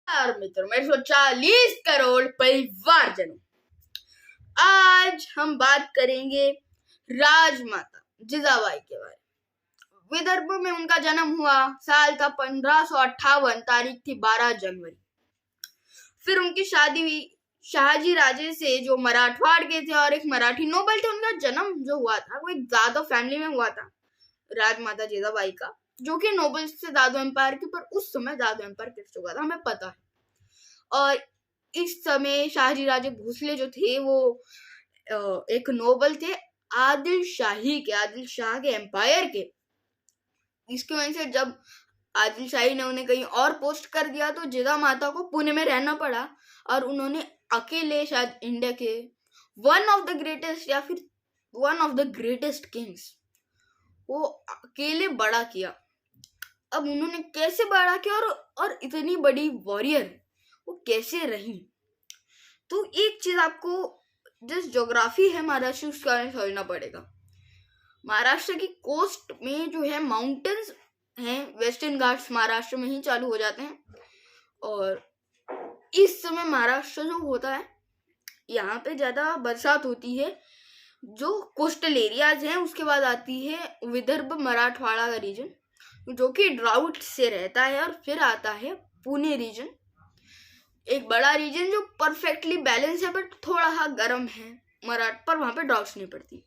नमस्कार मित्रों, मैं 140 करोड़ परिवारजनों। आज हम बात करेंगे राजमाता जिजाबाई के बारे में। विदर्भ में उनका जन्म हुआ। साल था 1558, तारीख थी 12 जनवरी। फिर उनकी शादी हुई शाहजी राजे से, जो मराठवाड़ के थे और एक मराठी नोबल थे। उनका जन्म जो हुआ था वो एक जादव फैमिली में हुआ था, राजमाता जिजाबाई का, जो कि नोबल से जादव एम्पायर की, पर उस समय जादव एम्पायर गिर चुका था, हमें पता है। और इस समय शाहजी राजे भोसले जो थे वो एक नोबल थे आदिल शाह के एम्पायर के। इसकी वजह से जब आदिल शाही ने उन्हें कहीं और पोस्ट कर दिया तो जिजा माता को पुणे में रहना पड़ा, और उन्होंने अकेले शायद इंडिया के वन ऑफ द ग्रेटेस्ट या फिर one of the greatest Kings वो अकेले बड़ा किया। अब उन्होंने कैसे बड़ा किया और इतनी बड़ी वॉरियर वो कैसे रही, तो एक चीज आपको जिस ज्योग्राफी है महाराष्ट्र उसके बारे में समझना पड़ेगा। महाराष्ट्र की कोस्ट में जो है माउंटेन्स हैं, वेस्टर्न घाट्स महाराष्ट्र में ही चालू हो जाते हैं। और इस समय महाराष्ट्र जो होता है, यहाँ पे ज्यादा बरसात होती है। जो कोस्टल एरियाज हैं उसके बाद आती है विदर्भ मराठवाड़ा का रीजन, जो कि ड्राउट से रहता है, और फिर आता है पुणे रीजन, एक बड़ा रीजन जो परफेक्टली बैलेंस है बट थोड़ा सा गर्म है मराठ पर, वहां पे ड्राउट्स नहीं पड़ती।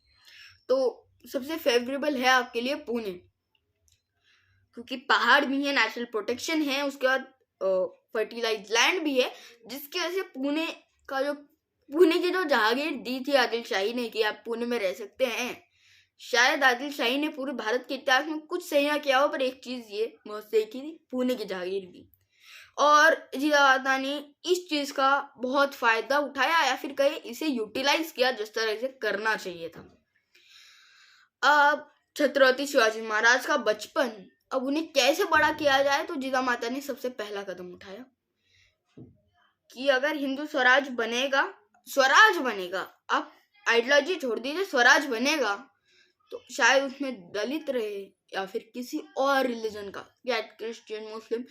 तो सबसे फेवरेबल है आपके लिए पुणे, क्योंकि पहाड़ भी है, नेचुरल प्रोटेक्शन है, उसके बाद फर्टिलाइज लैंड भी है, जिसकी वजह से पुणे की जो जहागीर दी थी आदिल शाही ने कि आप पुणे में रह सकते हैं। शायद आदिल शाही ने पूरे भारत के इतिहास में कुछ सही ना किया हो, पर एक चीज ये बहुत सही की थी, पुणे की जहागीर दी। और जिजाबाई ने इस चीज का बहुत फायदा उठाया, या फिर कहे इसे यूटिलाइज किया जिस तरह से करना चाहिए था। अब छत्रपति शिवाजी महाराज का बचपन, अब उन्हें कैसे बड़ा किया जाए, तो जिजा माता ने सबसे पहला कदम उठाया कि अगर हिंदू स्वराज बनेगा, आप आइडियोलॉजी छोड़ दीजिए, स्वराज बनेगा, तो शायद उसमें दलित रहे या फिर किसी और रिलीजन का, या क्रिश्चियन मुस्लिम,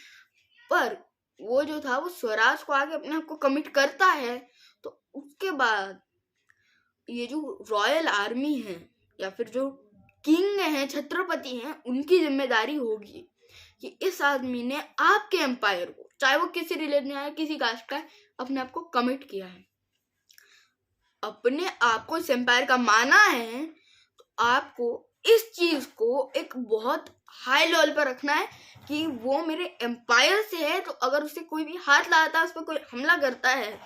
पर वो जो था वो स्वराज को आगे अपने आप को कमिट करता है, तो उसके बाद ये जो रॉयल आर्मी है या फिर जो किंग हैं, छत्रपति हैं, उनकी जिम्मेदारी होगी कि इस आदमी ने आपके एम्पायर को, चाहे वो किसी रिलीजन है, किसी कास्ट का है, अपने आप को कमिट किया है, अपने आप को इस एम्पायर का माना है, तो आपको इस चीज को एक बहुत हाई लेवल पर रखना है कि वो मेरे एम्पायर से है। तो अगर उसे कोई भी हाथ लगाता है, उस पर कोई हमला करता है,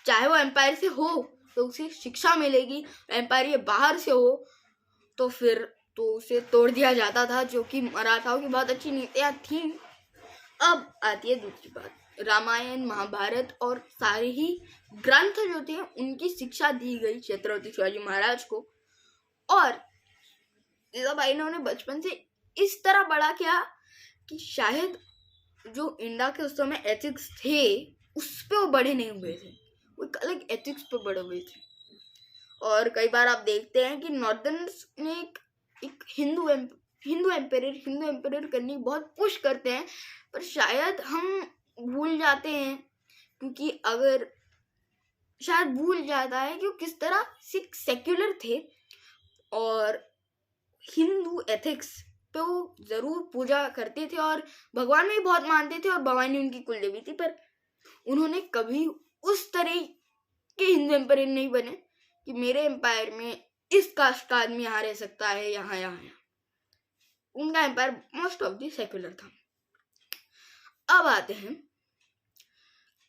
चाहे वो एम्पायर से हो, तो उसे शिक्षा मिलेगी। एम्पायर ये बाहर से हो तो फिर तो उसे तोड़ दिया जाता था, जो कि मराठाओं की बहुत अच्छी नीतियां थी। अब आती है दूसरी बात, रामायण महाभारत और सारे ही ग्रंथ जो थे उनकी शिक्षा दी गई छत्रपति शिवाजी महाराज को, और जिजाबाई ने उन्हें बचपन से इस तरह बड़ा किया कि शायद जो इंडिया के उस समय एथिक्स थे उस पे वो बड़े नहीं हुए थे, वो एक अलग एथिक्स पे बड़े हुए थे। और कई बार आप देखते हैं कि नॉर्दर्न में एक हिंदू एम्पायर करने की बहुत पुश करते हैं, पर शायद हम भूल जाते हैं, क्योंकि अगर शायद भूल जाता है कि वो किस तरह सिख सेक्युलर थे, और हिंदू एथिक्स पे वो जरूर पूजा करते थे और भगवान में भी बहुत मानते थे, और भवानी उनकी कुल देवी थी, पर उन्होंने कभी उस तरह के हिंदू एम्पायर नहीं बने कि मेरे एम्पायर में इस कास्ट का आदमी यहाँ रह सकता है, यहाँ। उनका empire most of the secular था। अब आते हैं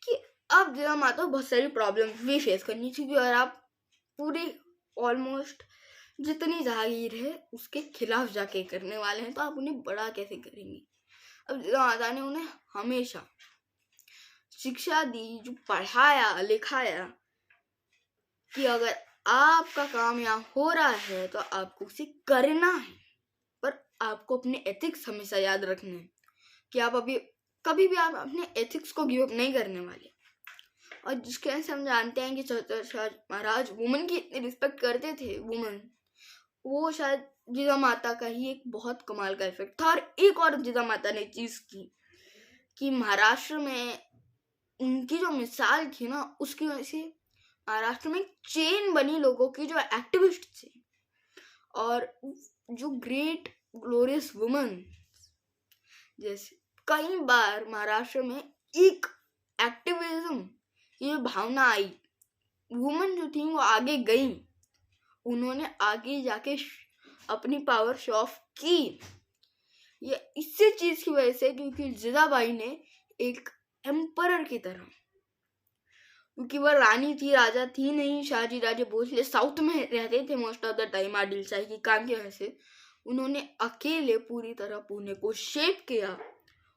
कि अब जिजा माता बहुत सारी प्रॉब्लम्स भी फेस करनी चाहिए, और आप पूरी ऑलमोस्ट जितनी जागीर है उसके खिलाफ जाके करने वाले हैं, तो आप उन्हें बड़ा कैसे करेंगे। अब जिजा माता ने उन्हें हमेशा शिक्षा दी, जो पढ़ाया लिखाया कि अगर आपका काम यहाँ हो रहा है तो आपको उसे करना है, पर आपको अपने एथिक्स हमेशा याद रखने हैं कि आप कभी भी आप अपने एथिक्स को गिव अप नहीं करने वाले। और जिसके वजह से हम जानते हैं कि छत्रपति महाराज वुमन की इतनी रिस्पेक्ट करते थे, वो शायद जिजा माता का ही एक बहुत कमाल का इफेक्ट था। और एक और जिजा माता ने चीज की कि महाराष्ट्र में जो मिसाल थी ना, उसकी वजह से महाराष्ट्र में चेन बनी लोगों की जो एक्टिविस्ट थे, और जो ग्रेट ग्लोरियस वुमन, जैसे कई बार महाराष्ट्र में एक एक्टिविज्म ये भावना आई, वुमन जो थी वो आगे गई, उन्होंने आगे जाके अपनी पावर शो ऑफ की। ये इसी चीज की वजह से क्योंकि जिजाबाई ने एक एम्परर की तरह, क्योंकि वह रानी थी, राजा थी नहीं, शाहजी राजे भोसले साउथ में रहते थे most of the time Adilshahi के काम की वजह से, उन्होंने अकेले पूरी तरह पुणे को शेप किया।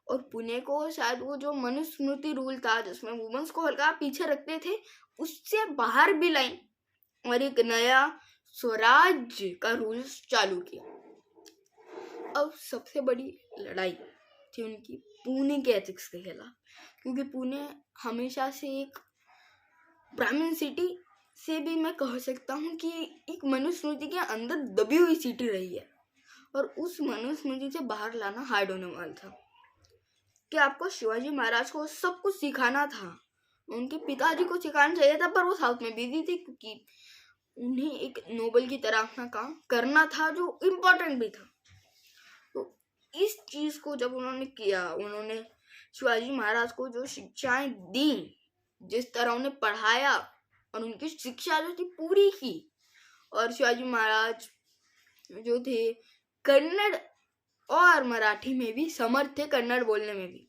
और पुणे को शायद वो जो मनुस्मृति रूल था जिसमें वुमेन्स को हल्का पीछे रखते थे, उससे बाहर भी लाई और एक नया स्वराज्य का रूल्स चालू किया। अब सबसे बड़ी लड़ाई थी उनकी पुणे के एथिक्स के खिलाफ, क्योंकि पुणे हमेशा से एक ब्राह्मण सिटी से भी मैं कह सकता हूँ कि एक मनुस्मृति के अंदर दबी हुई सिटी रही है, और उस मनुस्मृति से बाहर लाना हार्ड होने वाला था। कि आपको शिवाजी महाराज को सब कुछ सिखाना था, उनके पिताजी को सिखाना चाहिए था, पर वो साउथ में बिजी थे क्योंकि उन्हें एक नोबल की तरह अपना काम करना था जो इम्पोर्टेंट भी था। तो इस चीज को जब उन्होंने किया, उन्होंने शिवाजी महाराज को जो शिक्षाएं दी, जिस तरह उन्हें पढ़ाया और उनकी शिक्षा जो थी पूरी की, और शिवाजी महाराज जो थे कन्नड़ और मराठी में भी समर्थ थे, कन्नड़ बोलने में भी।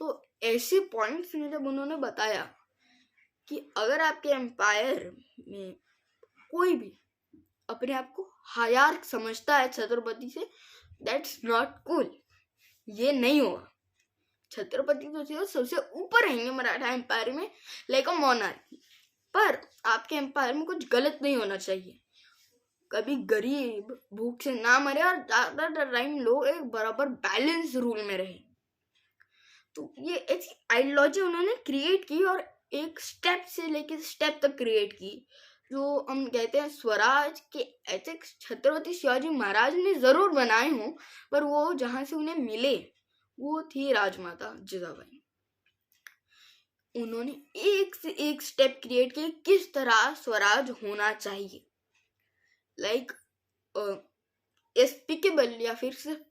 तो ऐसे पॉइंट्स में जब उन्होंने बताया कि अगर आपके एम्पायर में कोई भी अपने आप को हायर समझता है छत्रपति से, दैट्स नॉट कूल, ये नहीं होगा। छत्रपति तो थे सबसे ऊपर रहेंगे मराठा एम्पायर में, लाइक अ मोनार्की, पर आपके एम्पायर में कुछ गलत नहीं होना चाहिए। कभी गरीब भूख से ना मरे और ज्यादातर टाइम लोग एक बराबर बैलेंस रूल में रहे। तो ये ऐसी आइडियोलॉजी उन्होंने क्रिएट की, और एक स्टेप से लेके स्टेप तक क्रिएट की। जो हम कहते हैं स्वराज के एथिक्स छत्रपति शिवाजी महाराज ने जरूर बनाए हों, पर वो जहां से उन्हें मिले वो थी राजमाता जिजाबाई। उन्होंने एक से एक स्टेप क्रिएट किए किस तरह स्वराज होना चाहिए, लाइक स्पीकेबल, या फिर सिर्फ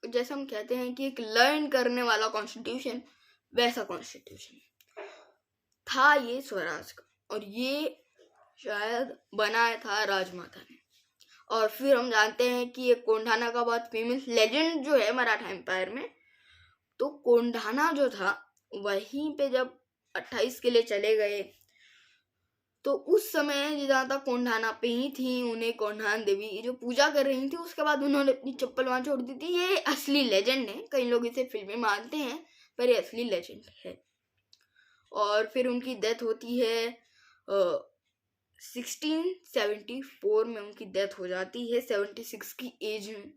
जैसे हम कहते हैं कि एक लर्न करने वाला कॉन्स्टिट्यूशन, वैसा कॉन्स्टिट्यूशन था ये स्वराज का, और ये शायद बनाया था राजमाता ने। और फिर हम जानते हैं कि ये कोंढाना का बहुत फेमस लेजेंड जो है मराठा एम्पायर में, तो कोंढाना जो था वहीं पे जब 28 किले चले गए, तो उस समय जिजामाता कोंढाना पे ही थी, उन्हें कोंढान देवी जो पूजा कर रही थी, उसके बाद उन्होंने अपनी चप्पल वहां छोड़ दी थी। ये असली लेजेंड है, कई लोग इसे फिल्में मानते हैं, पर ये असली लेजेंड है। और फिर उनकी डेथ होती है 1674 में, उनकी डेथ हो जाती है 76 की एज में।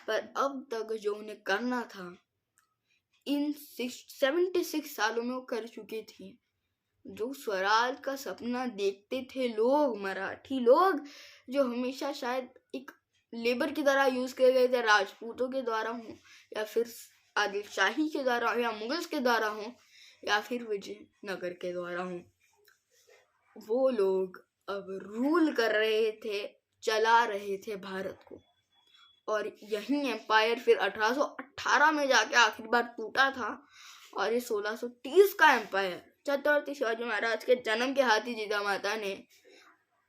पर अब तक जो उन्हें करना था इन 76 सालों में वो कर चुकी थी। जो स्वराज का सपना देखते थे लोग, मराठी लोग, जो हमेशा शायद एक लेबर की तरह यूज किए गए थे, राजपूतों के द्वारा हो, या फिर आदिलशाही के द्वारा हो, या मुगल्स के द्वारा हो, या फिर विजयनगर के द्वारा हो, वो लोग अब रूल कर रहे थे, चला रहे थे भारत को। और यही एम्पायर फिर 1818 में जाके आखिरी बार टूटा था, और ये 1630 का एम्पायर छत्रपति शिवाजी महाराज के जन्म के हाथी जिजामाता ने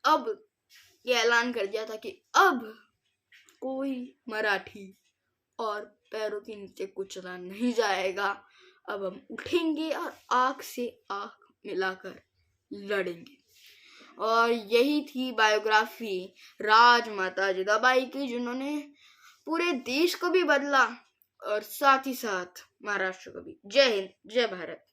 अब ये ऐलान कर दिया था कि अब कोई मराठी और पैरों के नीचे कुचला नहीं जाएगा। अब हम उठेंगे और आंख से आंख मिलाकर लड़ेंगे। और यही थी बायोग्राफी राजमाता जिजाबाई की, जिन्होंने पूरे देश को भी बदला और साथ ही साथ महाराष्ट्र को भी। जय हिंद, जय भारत।